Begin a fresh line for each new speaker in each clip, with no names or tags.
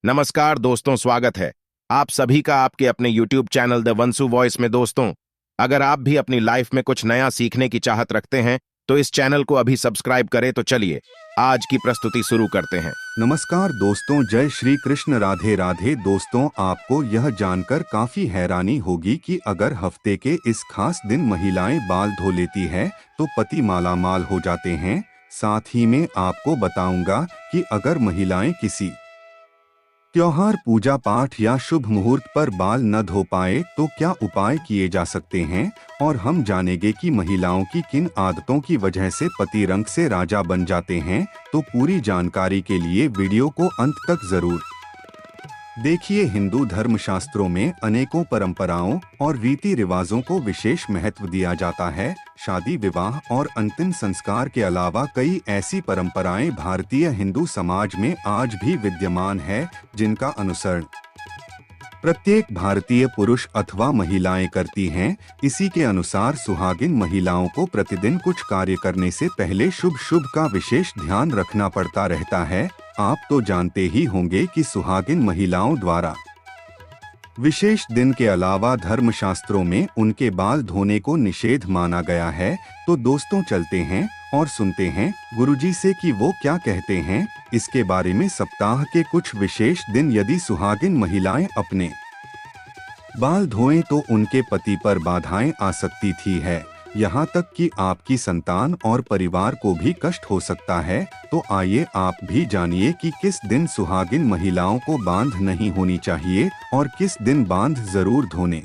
नमस्कार दोस्तों, स्वागत है आप सभी का आपके अपने YouTube चैनल द वंसु वॉइस में। दोस्तों, अगर आप भी अपनी लाइफ में कुछ नया सीखने की चाहत रखते हैं तो इस चैनल को अभी सब्सक्राइब करें। तो चलिए आज की प्रस्तुति शुरू करते हैं।
नमस्कार दोस्तों, जय श्री कृष्ण, राधे राधे। दोस्तों, आपको यह जानकर काफी हैरानी होगी कि अगर हफ्ते के इस खास दिन महिलाएं बाल धो लेती है तो पति मालामाल हो जाते हैं। साथ ही में आपको बताऊंगा कि अगर महिलाएं किसी त्योहार, पूजा पाठ या शुभ मुहूर्त पर बाल न धो पाए तो क्या उपाय किए जा सकते हैं, और हम जानेंगे कि महिलाओं की किन आदतों की वजह से पति रंग से राजा बन जाते हैं। तो पूरी जानकारी के लिए वीडियो को अंत तक जरूर देखिए। हिंदू धर्मशास्त्रों में अनेकों परंपराओं और रीति रिवाजों को विशेष महत्व दिया जाता है। शादी, विवाह और अंतिम संस्कार के अलावा कई ऐसी परंपराएं भारतीय हिंदू समाज में आज भी विद्यमान है, जिनका अनुसरण प्रत्येक भारतीय पुरुष अथवा महिलाएं करती हैं। इसी के अनुसार सुहागिन महिलाओं को प्रतिदिन कुछ कार्य करने से पहले शुभ शुभ का विशेष ध्यान रखना पड़ता रहता है। आप तो जानते ही होंगे कि सुहागिन महिलाओं द्वारा विशेष दिन के अलावा धर्मशास्त्रों में उनके बाल धोने को निषेध माना गया है। तो दोस्तों, चलते हैं और सुनते हैं गुरुजी से कि वो क्या कहते हैं इसके बारे में। सप्ताह के कुछ विशेष दिन यदि सुहागिन महिलाएं अपने बाल धोएं तो उनके पति पर बाधाएं आ सकती थी है, यहाँ तक कि आपकी संतान और परिवार को भी कष्ट हो सकता है। तो आइए आप भी जानिए कि किस दिन सुहागिन महिलाओं को बांध नहीं होनी चाहिए और किस दिन बांध जरूर धोने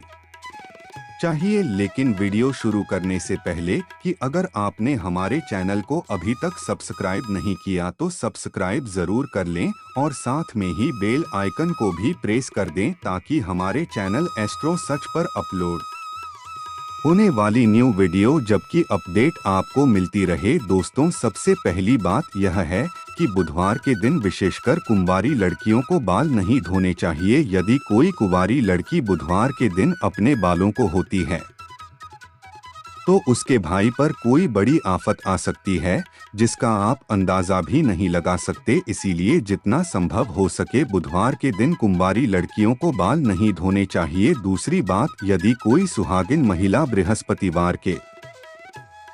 चाहिए। लेकिन वीडियो शुरू करने से पहले कि अगर आपने हमारे चैनल को अभी तक सब्सक्राइब नहीं किया तो सब्सक्राइब जरूर कर लें और साथ में ही बेल आइकन को भी प्रेस कर दें, ताकि हमारे चैनल एस्ट्रो सच पर अपलोड होने वाली न्यू वीडियो जबकि अपडेट आपको मिलती रहे। दोस्तों, सबसे पहली बात यह है कि बुधवार के दिन विशेषकर कुंवारी लड़कियों को बाल नहीं धोने चाहिए। यदि कोई कुंवारी लड़की बुधवार के दिन अपने बालों को होती है तो उसके भाई पर कोई बड़ी आफत आ सकती है, जिसका आप अंदाजा भी नहीं लगा सकते। इसीलिए जितना संभव हो सके बुधवार के दिन कुंवारी लड़कियों को बाल नहीं धोने चाहिए। दूसरी बात, यदि कोई सुहागिन महिला बृहस्पतिवार के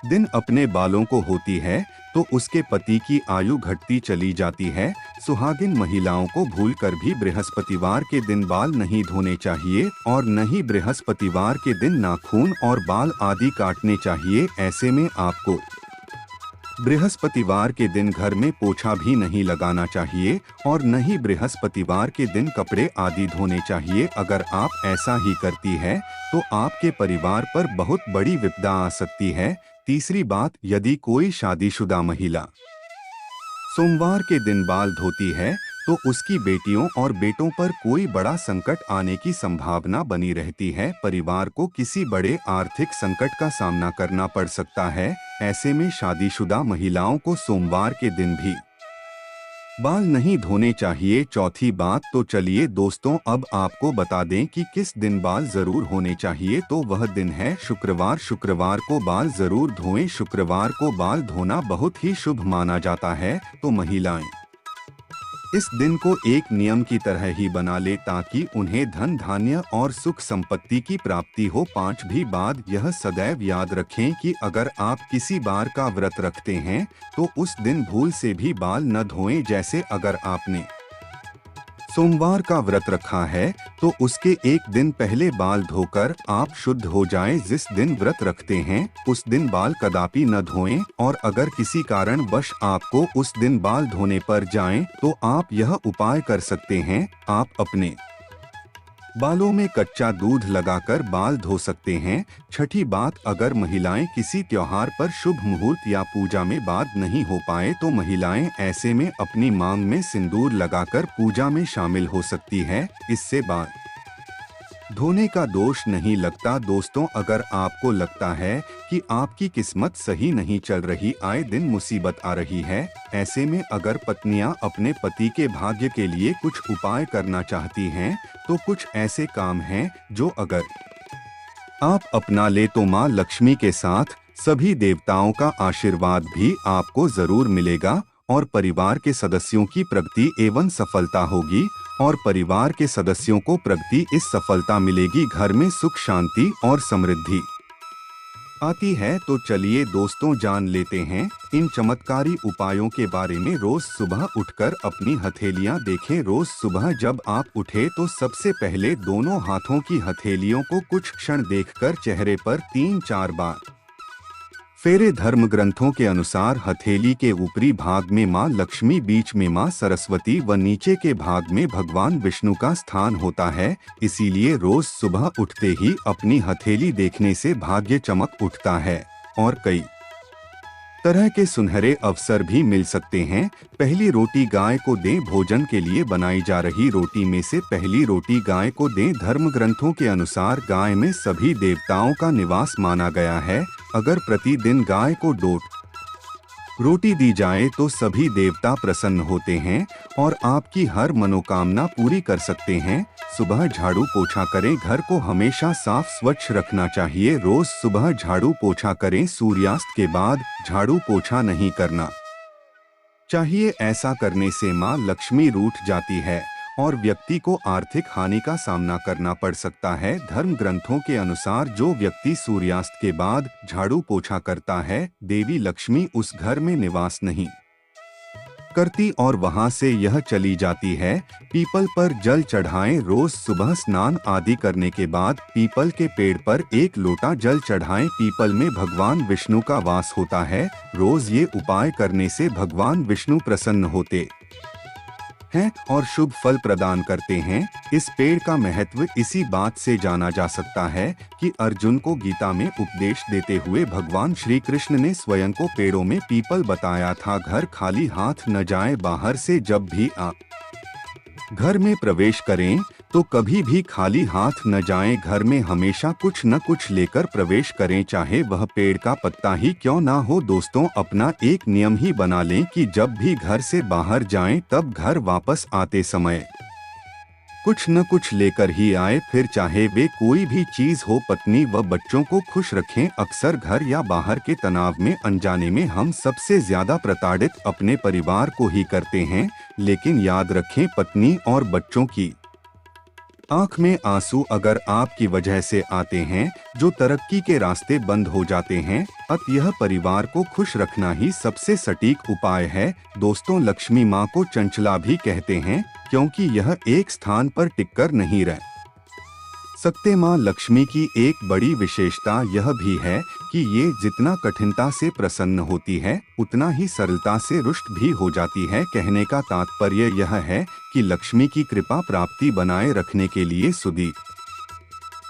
दिन अपने बालों को होती है तो उसके पति की आयु घटती चली जाती है। सुहागिन महिलाओं को भूलकर भी बृहस्पतिवार के दिन बाल नहीं धोने चाहिए और न ही बृहस्पतिवार के दिन नाखून और बाल आदि काटने चाहिए। ऐसे में आपको बृहस्पतिवार के दिन घर में पोछा भी नहीं लगाना चाहिए और न ही बृहस्पतिवार के दिन कपड़े आदि धोने चाहिए। अगर आप ऐसा ही करती है तो आपके परिवार पर बहुत बड़ी विपदा आ सकती है। तीसरी बात, यदि कोई शादीशुदा महिला सोमवार के दिन बाल धोती है तो उसकी बेटियों और बेटों पर कोई बड़ा संकट आने की संभावना बनी रहती है। परिवार को किसी बड़े आर्थिक संकट का सामना करना पड़ सकता है। ऐसे में शादीशुदा महिलाओं को सोमवार के दिन भी बाल नहीं धोने चाहिए। चौथी बात, तो चलिए दोस्तों अब आपको बता दें कि किस दिन बाल जरूर होने चाहिए। तो वह दिन है शुक्रवार। शुक्रवार को बाल जरूर धोएं। शुक्रवार को बाल धोना बहुत ही शुभ माना जाता है। तो महिलाएं इस दिन को एक नियम की तरह ही बना ले ताकि उन्हें धन धान्य और सुख संपत्ति की प्राप्ति हो। पांचवी बात, यह सदैव याद रखें कि अगर आप किसी बार का व्रत रखते हैं तो उस दिन भूल से भी बाल न धोएं। जैसे अगर आपने सोमवार का व्रत रखा है तो उसके एक दिन पहले बाल धोकर आप शुद्ध हो जाएं। जिस दिन व्रत रखते हैं उस दिन बाल कदापि न धोएं, और अगर किसी कारणवश आपको उस दिन बाल धोने पर जाएं तो आप यह उपाय कर सकते हैं। आप अपने बालों में कच्चा दूध लगाकर बाल धो सकते हैं। छठी बात, अगर महिलाएं किसी त्योहार पर शुभ मुहूर्त या पूजा में बाल नहीं हो पाए तो महिलाएं ऐसे में अपनी मांग में सिंदूर लगाकर पूजा में शामिल हो सकती है। इससे बाल धोने का दोष नहीं लगता। दोस्तों, अगर आपको लगता है कि आपकी किस्मत सही नहीं चल रही, आए दिन मुसीबत आ रही है, ऐसे में अगर पत्नियां अपने पति के भाग्य के लिए कुछ उपाय करना चाहती हैं तो कुछ ऐसे काम हैं जो अगर आप अपना ले तो मां लक्ष्मी के साथ सभी देवताओं का आशीर्वाद भी आपको जरूर मिलेगा और परिवार के सदस्यों की प्रगति एवं सफलता होगी। और परिवार के सदस्यों को प्रगति, इस सफलता मिलेगी, घर में सुख शांति और समृद्धि आती है। तो चलिए दोस्तों जान लेते हैं इन चमत्कारी उपायों के बारे में। रोज सुबह उठकर अपनी हथेलियां देखें। रोज सुबह जब आप उठे तो सबसे पहले दोनों हाथों की हथेलियों को कुछ क्षण देखकर चेहरे पर 3-4 बार फेरे। धर्म ग्रंथों के अनुसार हथेली के ऊपरी भाग में मां लक्ष्मी, बीच में मां सरस्वती व नीचे के भाग में भगवान विष्णु का स्थान होता है। इसीलिए रोज सुबह उठते ही अपनी हथेली देखने से भाग्य चमक उठता है और कई तरह के सुनहरे अवसर भी मिल सकते हैं। पहली रोटी गाय को दें। भोजन के लिए बनाई जा रही रोटी में से पहली रोटी गाय को दें। धर्म ग्रंथों के अनुसार गाय में सभी देवताओं का निवास माना गया है। अगर प्रतिदिन गाय को 2 रोटी दी जाए तो सभी देवता प्रसन्न होते हैं और आपकी हर मनोकामना पूरी कर सकते हैं। सुबह झाड़ू पोछा करें। घर को हमेशा साफ स्वच्छ रखना चाहिए। रोज सुबह झाड़ू पोछा करें। सूर्यास्त के बाद झाड़ू पोछा नहीं करना चाहिए। ऐसा करने से मां लक्ष्मी रूठ जाती है और व्यक्ति को आर्थिक हानि का सामना करना पड़ सकता है। धर्म ग्रंथों के अनुसार जो व्यक्ति सूर्यास्त के बाद झाड़ू पोछा करता है, देवी लक्ष्मी उस घर में निवास नहीं करती और वहां से यह चली जाती है। पीपल पर जल चढ़ाएं। रोज सुबह स्नान आदि करने के बाद पीपल के पेड़ पर 1 लोटा जल चढ़ाएं। पीपल में भगवान विष्णु का वास होता है। रोज ये उपाय करने से भगवान विष्णु प्रसन्न होते हैं और शुभ फल प्रदान करते हैं। इस पेड़ का महत्व इसी बात से जाना जा सकता है कि अर्जुन को गीता में उपदेश देते हुए भगवान श्री कृष्ण ने स्वयं को पेड़ों में पीपल बताया था। घर खाली हाथ न जाए। बाहर से जब भी आप घर में प्रवेश करें तो कभी भी खाली हाथ न जाएं। घर में हमेशा कुछ न कुछ लेकर प्रवेश करें, चाहे वह पेड़ का पत्ता ही क्यों ना हो। दोस्तों अपना एक नियम ही बना लें कि जब भी घर से बाहर जाएं तब घर वापस आते समय कुछ न कुछ लेकर ही आए, फिर चाहे वे कोई भी चीज हो। पत्नी व बच्चों को खुश रखें। अक्सर घर या बाहर के तनाव में अनजाने में हम सबसे ज्यादा प्रताड़ित अपने परिवार को ही करते हैं, लेकिन याद रखें पत्नी और बच्चों की आंख में आंसू अगर आपकी वजह से आते हैं जो तरक्की के रास्ते बंद हो जाते हैं। अतः परिवार को खुश रखना ही सबसे सटीक उपाय है। दोस्तों लक्ष्मी माँ को चंचला भी कहते हैं क्योंकि यह एक स्थान पर टिककर नहीं रह सकते। माँ लक्ष्मी की एक बड़ी विशेषता यह भी है कि ये जितना कठिनता से प्रसन्न होती है उतना ही सरलता से रुष्ट भी हो जाती है। कहने का तात्पर्य यह है कि लक्ष्मी की कृपा प्राप्ति बनाए रखने के लिए सुधी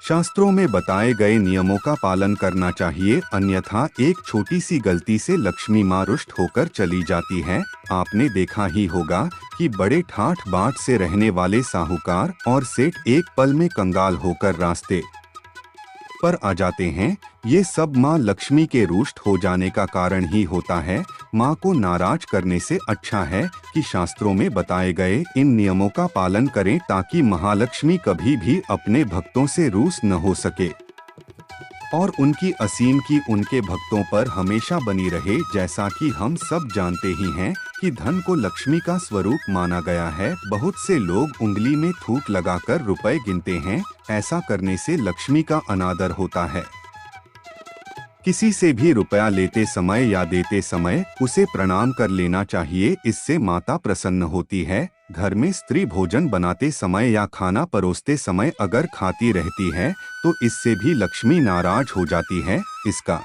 शास्त्रों में बताए गए नियमों का पालन करना चाहिए, अन्यथा एक छोटी सी गलती से लक्ष्मी माँ रुष्ट होकर चली जाती है। आपने देखा ही होगा कि बड़े ठाठ बाट से रहने वाले साहूकार और सेठ एक पल में कंगाल होकर रास्ते पर आ जाते हैं। ये सब माँ लक्ष्मी के रुष्ट हो जाने का कारण ही होता है। माँ को नाराज करने से अच्छा है कि शास्त्रों में बताए गए इन नियमों का पालन करें ताकि महालक्ष्मी कभी भी अपने भक्तों से रूठ न हो सके और उनकी असीम की उनके भक्तों पर हमेशा बनी रहे। जैसा कि हम सब जानते ही हैं कि धन को लक्ष्मी का स्वरूप माना गया है। बहुत से लोग उंगली में थूक लगाकर रुपए गिनते हैं। ऐसा करने से लक्ष्मी का अनादर होता है। किसी से भी रुपया लेते समय या देते समय उसे प्रणाम कर लेना चाहिए, इससे माता प्रसन्न होती है। घर में स्त्री भोजन बनाते समय या खाना परोसते समय अगर खाती रहती है तो इससे भी लक्ष्मी नाराज हो जाती है। इसका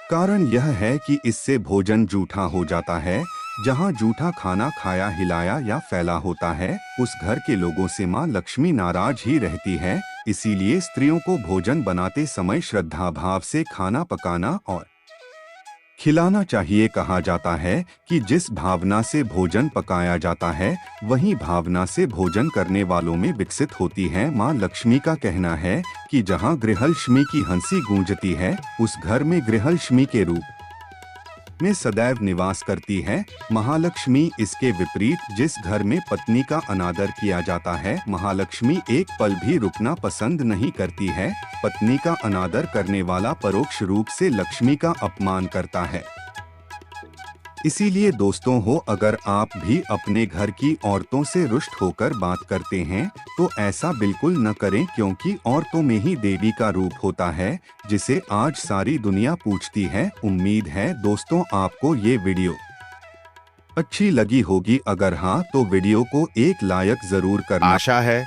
कारण यह है कि इससे भोजन जूठा हो जाता है। जहाँ जूठा खाना खाया, हिलाया या फैला होता है उस घर के लोगों से माँ लक्ष्मी नाराज ही रहती है। इसीलिए स्त्रियों को भोजन बनाते समय श्रद्धा भाव से खाना पकाना और खिलाना चाहिए। कहा जाता है कि जिस भावना से भोजन पकाया जाता है वही भावना से भोजन करने वालों में विकसित होती है। माँ लक्ष्मी का कहना है कि जहाँ गृहलक्ष्मी की हंसी गूंजती है उस घर में गृहलक्ष्मी के रूप में सदैव निवास करती है। महालक्ष्मी इसके विपरीत, जिस घर में पत्नी का अनादर किया जाता है महालक्ष्मी एक पल भी रुकना पसंद नहीं करती है। पत्नी का अनादर करने वाला परोक्ष रूप से लक्ष्मी का अपमान करता है। इसीलिए दोस्तों हो, अगर आप भी अपने घर की औरतों से रुष्ट होकर बात करते हैं तो ऐसा बिल्कुल न करें, क्योंकि औरतों में ही देवी का रूप होता है जिसे आज सारी दुनिया पूजती है। उम्मीद है दोस्तों आपको ये वीडियो अच्छी लगी होगी। अगर हाँ तो वीडियो को एक लाइक जरूर करना।
आशा है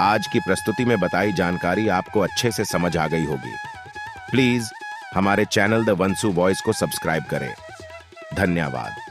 आज की प्रस्तुति में बताई जानकारी आपको अच्छे से समझ आ गई होगी। प्लीज हमारे चैनल द वंसु वॉइस को सब्सक्राइब करें। धन्यवाद।